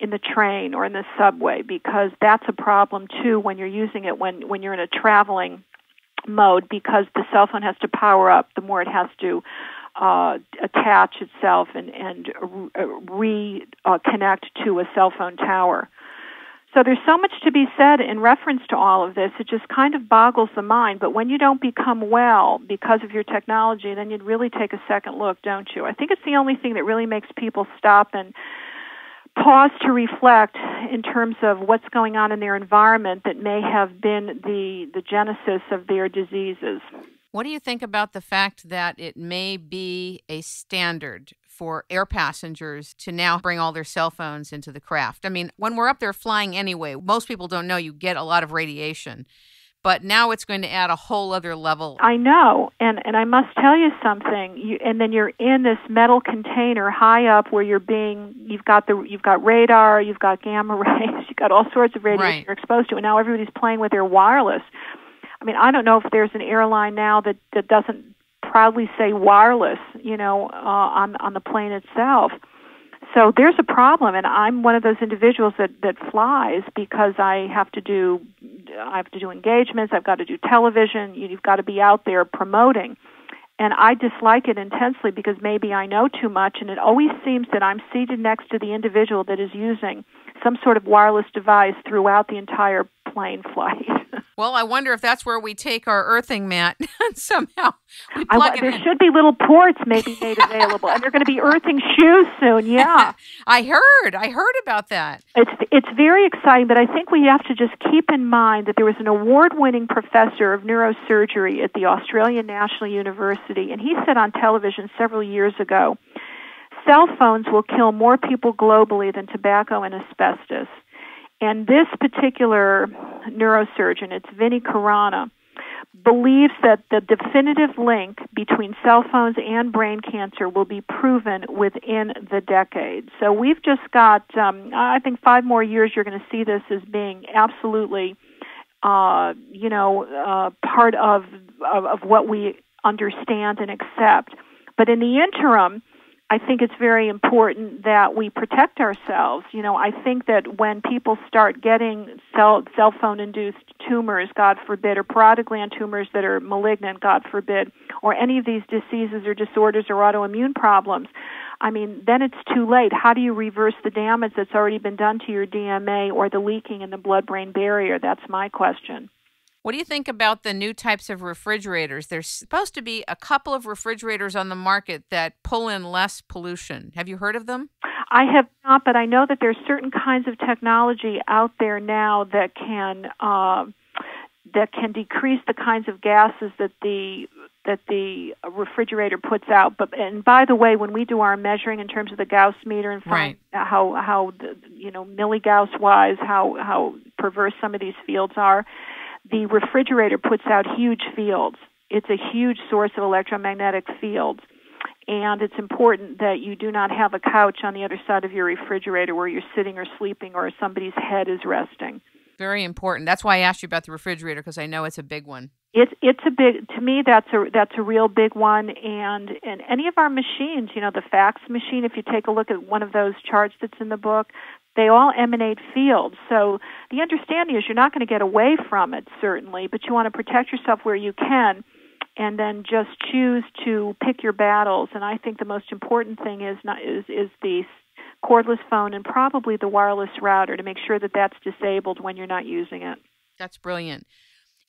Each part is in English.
in the train or in the subway, because that's a problem too when you're using it when you're in a traveling mode, because the cell phone has to power up, the more it has to attach itself and reconnect to a cell phone tower. So there's so much to be said in reference to all of this. It just kind of boggles the mind. But when you don't become well because of your technology, then you'd really take a second look, don't you? I think it's the only thing that really makes people stop and pause to reflect in terms of what's going on in their environment that may have been the genesis of their diseases. What do you think about the fact that it may be a standard for air passengers to now bring all their cell phones into the craft? I mean, when we're up there flying anyway, most people don't know you get a lot of radiation. But now it's going to add a whole other level. I know, and I must tell you something. And then you're in this metal container high up where you've got radar, you've got gamma rays, you've got all sorts of radiation you're exposed to, and now everybody's playing with their wireless. I mean, I don't know if there's an airline now that doesn't proudly say wireless, on the plane itself. So there's a problem, and I'm one of those individuals that flies because I have to do engagements, I've got to do television, you've got to be out there promoting. And I dislike it intensely because maybe I know too much, and it always seems that I'm seated next to the individual that is using some sort of wireless device throughout the entire plane flight. Well, I wonder if that's where we take our earthing mat and somehow we plug it in. There should be little ports maybe made available, and they're going to be earthing shoes soon, yeah. I heard about that. It's very exciting, but I think we have to just keep in mind that there was an award-winning professor of neurosurgery at the Australian National University, and he said on television several years ago, cell phones will kill more people globally than tobacco and asbestos. And this particular neurosurgeon, it's Vinny Carana, believes that the definitive link between cell phones and brain cancer will be proven within the decade. So we've just got, I think, 5 more years you're going to see this as being absolutely, part of what we understand and accept. But in the interim, I think it's very important that we protect ourselves. I think that when people start getting cell phone-induced tumors, God forbid, or parotid gland tumors that are malignant, God forbid, or any of these diseases or disorders or autoimmune problems, then it's too late. How do you reverse the damage that's already been done to your DMA or the leaking in the blood-brain barrier? That's my question. What do you think about the new types of refrigerators? There's supposed to be a couple of refrigerators on the market that pull in less pollution. Have you heard of them? I have not, but I know that there's certain kinds of technology out there now that can decrease the kinds of gases that the refrigerator puts out. And by the way, when we do our measuring in terms of the Gauss meter and find how milligauss wise how perverse some of these fields are, the refrigerator puts out huge fields. It's a huge source of electromagnetic fields. And it's important that you do not have a couch on the other side of your refrigerator where you're sitting or sleeping or somebody's head is resting. Very important. That's why I asked you about the refrigerator, because I know it's a big one. It's a big, to me, that's a real big one. And any of our machines, the fax machine, if you take a look at one of those charts that's in the book, they all emanate fields. So the understanding is you're not going to get away from it, certainly, but you want to protect yourself where you can and then just choose to pick your battles. And I think the most important thing is the cordless phone and probably the wireless router to make sure that that's disabled when you're not using it. That's brilliant.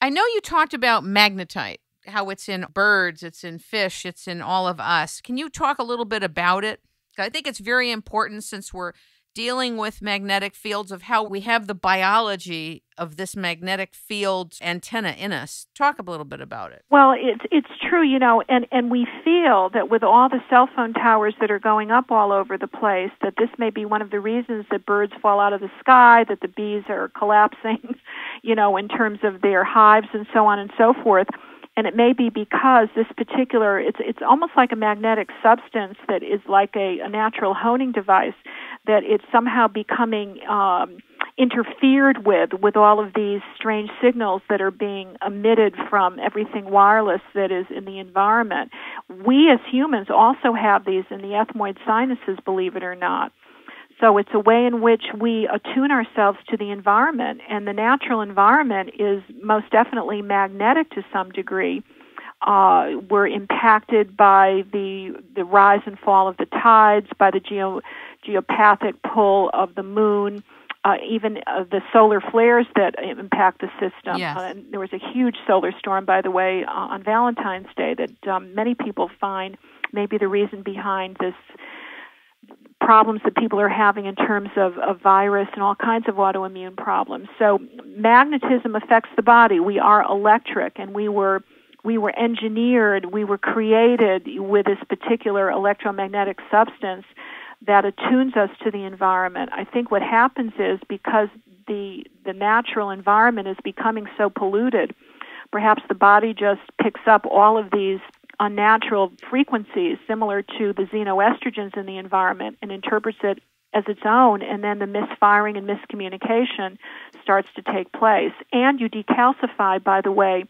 I know you talked about magnetite, how it's in birds, it's in fish, it's in all of us. Can you talk a little bit about it? I think it's very important, since we're dealing with magnetic fields, of how we have the biology of this magnetic field antenna in us. Talk a little bit about it. Well, it's true, and we feel that with all the cell phone towers that are going up all over the place, that this may be one of the reasons that birds fall out of the sky, that the bees are collapsing, in terms of their hives and so on and so forth. And it may be because this particular, it's almost like a magnetic substance that is like a natural honing device, that it's somehow becoming interfered with all of these strange signals that are being emitted from everything wireless that is in the environment. We as humans also have these in the ethmoid sinuses, believe it or not. So it's a way in which we attune ourselves to the environment, and the natural environment is most definitely magnetic to some degree. We're impacted by the rise and fall of the tides, by the geopathic pull of the moon, even the solar flares that impact the system. Yes. There was a huge solar storm, by the way, on Valentine's Day that many people find may be the reason behind this problems that people are having in terms of virus and all kinds of autoimmune problems. So magnetism affects the body. We are electric, and we were engineered, we were created with this particular electromagnetic substance that attunes us to the environment. I think what happens is, because the natural environment is becoming so polluted, perhaps the body just picks up all of these unnatural frequencies similar to the xenoestrogens in the environment and interprets it as its own, and then the misfiring and miscommunication starts to take place. And you decalcify, by the way.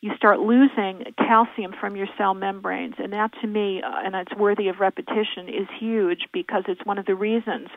You start losing calcium from your cell membranes, and that, to me, and it's worthy of repetition, is huge, because it's one of the reasons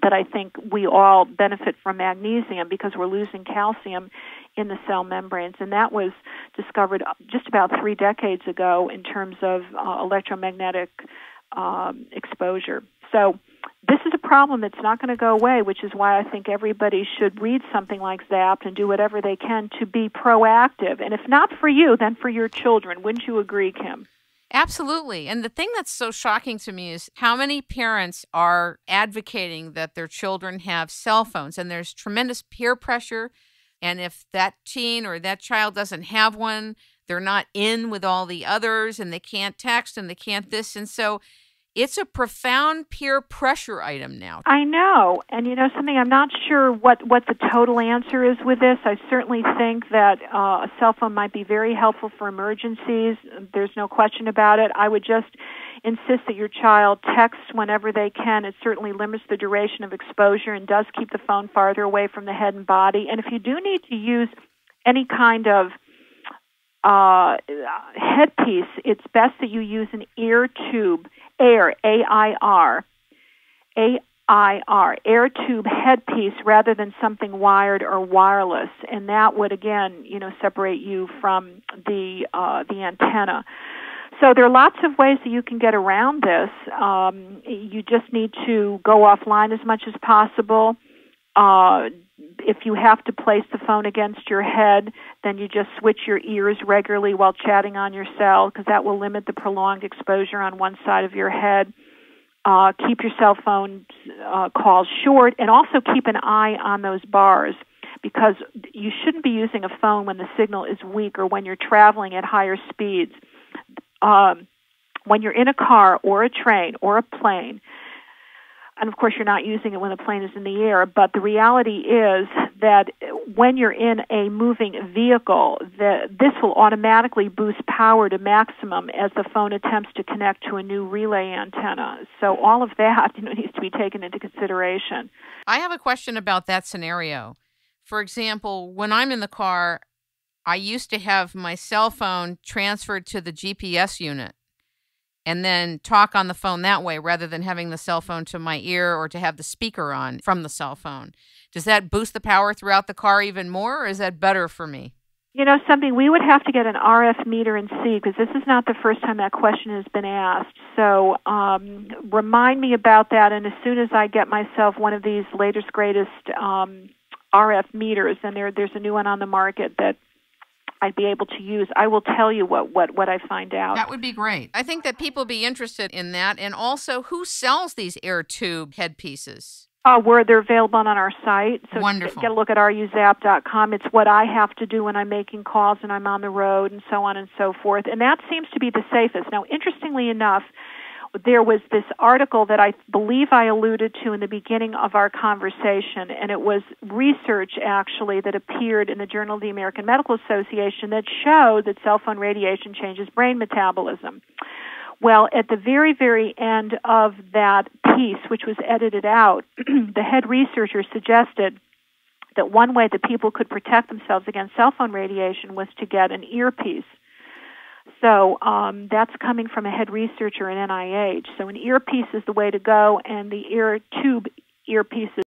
that I think we all benefit from magnesium, because we're losing calcium in the cell membranes, and that was discovered just about 3 decades ago in terms of electromagnetic exposure. So this is a problem that's not going to go away, which is why I think everybody should read something like Zapped and do whatever they can to be proactive. And if not for you, then for your children. Wouldn't you agree, Kim? Absolutely. And the thing that's so shocking to me is how many parents are advocating that their children have cell phones, and there's tremendous peer pressure. And if that teen or that child doesn't have one, they're not in with all the others, and they can't text, and they can't this. And so it's a profound peer pressure item now. I know. And you know something, I'm not sure what the total answer is with this. I certainly think that a cell phone might be very helpful for emergencies. There's no question about it. I would just insist that your child texts whenever they can. It certainly limits the duration of exposure and does keep the phone farther away from the head and body. And if you do need to use any kind of headpiece, it's best that you use an ear tube, AIR, air tube headpiece, rather than something wired or wireless, and that would again, separate you from the antenna. So there are lots of ways that you can get around this. You just need to go offline as much as possible. If you have to place the phone against your head, then you just switch your ears regularly while chatting on your cell, because that will limit the prolonged exposure on one side of your head. Keep your cell phone calls short, and also keep an eye on those bars, because you shouldn't be using a phone when the signal is weak or when you're traveling at higher speeds. When you're in a car or a train or a plane, and of course you're not using it when the plane is in the air, but the reality is that when you're in a moving vehicle, this will automatically boost power to maximum as the phone attempts to connect to a new relay antenna. So all of that needs to be taken into consideration. I have a question about that scenario. For example, when I'm in the car, I used to have my cell phone transferred to the GPS unit and then talk on the phone that way, rather than having the cell phone to my ear or to have the speaker on from the cell phone. Does that boost the power throughout the car even more, or is that better for me? Something we would have to get an RF meter and see, because this is not the first time that question has been asked. So remind me about that, and as soon as I get myself one of these latest, greatest RF meters, and there's a new one on the market that I'd be able to use, I will tell you what I find out. That would be great. I think that people would be interested in that. And also, who sells these air tube headpieces? They're available on our site. So wonderful. Get a look at ruzapp.com. It's what I have to do when I'm making calls and I'm on the road and so on and so forth. And that seems to be the safest. Now, interestingly enough, there was this article that I believe I alluded to in the beginning of our conversation, and it was research, actually, that appeared in the Journal of the American Medical Association that showed that cell phone radiation changes brain metabolism. Well, at the very, very end of that piece, which was edited out, the head researcher suggested that one way that people could protect themselves against cell phone radiation was to get an earpiece. So that's coming from a head researcher in NIH. So an earpiece is the way to go, and the ear tube earpieces